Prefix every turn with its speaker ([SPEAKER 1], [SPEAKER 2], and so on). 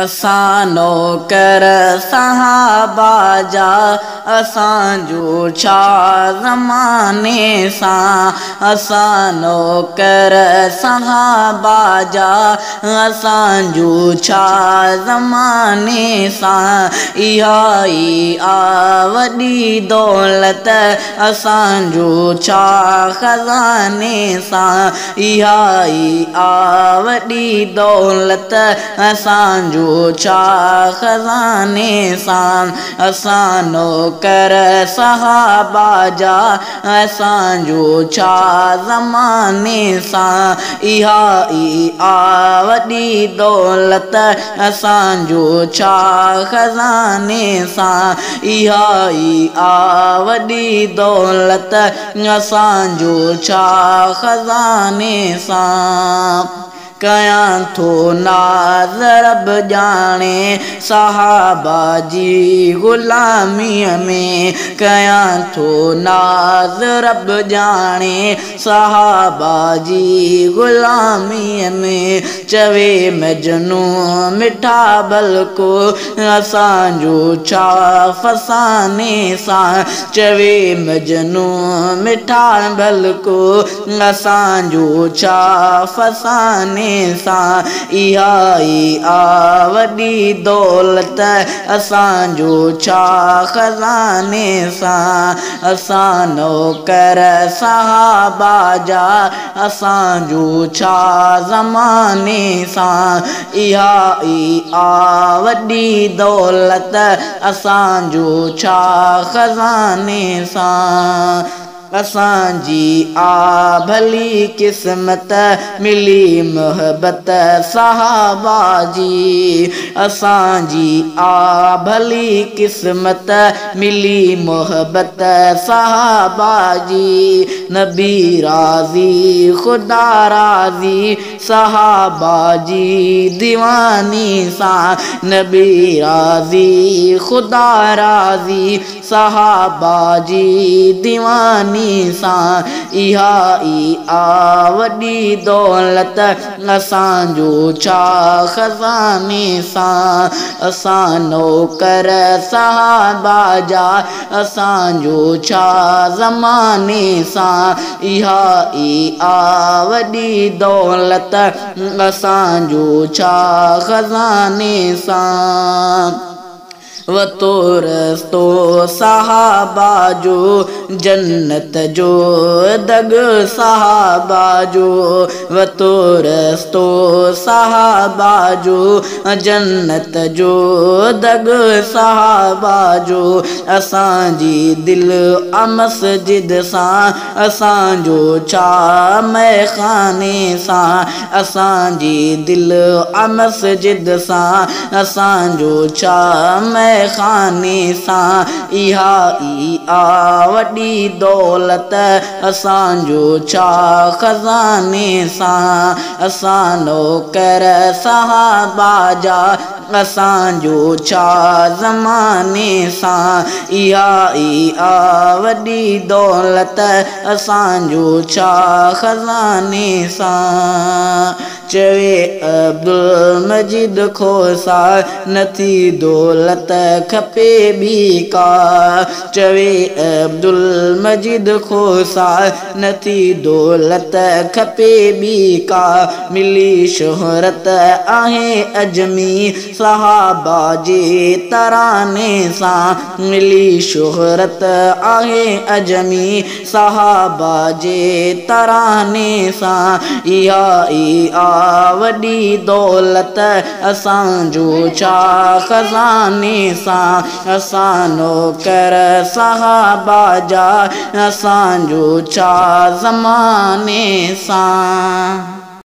[SPEAKER 1] असां नौकर सहाबा जा असांजो छा ज़माने सां। असां नौकर सहाबा जा असांजो छा ज़माने सां। इहा ई आ वॾी दौलत असांजो छा ख़ज़ाने सां। इहा ई आ वॾी दौलत असांजो छा ख़ज़ाने सां। असां नौकर सहाबा जा असांजो छा ज़माने सां। इहा ई आ वॾी दौलत असांजो छा ख़ज़ाने सां। इहा ई आ वॾी दौलत असांजो छा ख़ज़ाने सां। कयां थो नाज़ रब ॼाणे सहाबा जी ग़ुलामीअ में। कयां थो नाज़ रब ॼाणे सहाबा जी ग़ुलामीअ में। चवे मजनू मिठा बल्को असांजो छा फ़साने सां। चवे मजनू मिठा बल्को असांजो छा फ़साने सां। इहा ई आ वॾी दौलत असांजो छा ख़ज़ाने सां। असां नौकर सहाबा जा असांजो छा ज़माने सां। इहा ई आ वॾी दौलत असांजो छा ख़ज़ाने सां। असांजी आ भली क़िस्मत मिली मोहबत सहाबा जी। असांजी आ भली क़िस्मत मिली मोहबत सहाबा जी। नबी राज़ी ख़ुदा राज़ी सहाबा जी दीवानी सां। नबी राज़ी ख़ुदा राज़ी सहाबा जी दीवानी सां। इहा ई आ वॾी दौलत असांजो छा ख़ज़ाने सां। असां नौकर सहाबा जा असांजो छा ज़माने सां। इहा ई आ वॾी दौलत असांजो छा ख़ज़ाने सां। वतो रस्तो सहाबा जो जन्नत जो दग सहाबा जो। वतो रस्तो सहाबा जो जन्नत जो दग सहाबा जो। असांजी दिलि मस्जिद सां असांजो छा मैखाने सां। असांजी दिलि मस्जिद सां असांजो छा मैखाने सां। इहा ई आ वॾी दौलत असांजो छा ख़ज़ाने सां। असां नौकर सहाबा जा असांजो छा ज़माने सां। इहा ई आ वॾी दौलत असांजो छा ख़ज़ाने सां। चवे अब्दुल मजीद खोसा नथी दौलत खपे ॿी का। चवे अब्दुल मजीद खोसा नथी दौलत खपे ॿी का। मिली शोहरत आहे अजमी सहाबा जे तराने सां। मिली शोहरत आहे अजमी सहाबा जे तराने सां। इहा ई आ वॾी दौलत असांजो छा ख़ज़ाने सां। असां नौकर सहाबा जा असांजो छा ज़माने सां।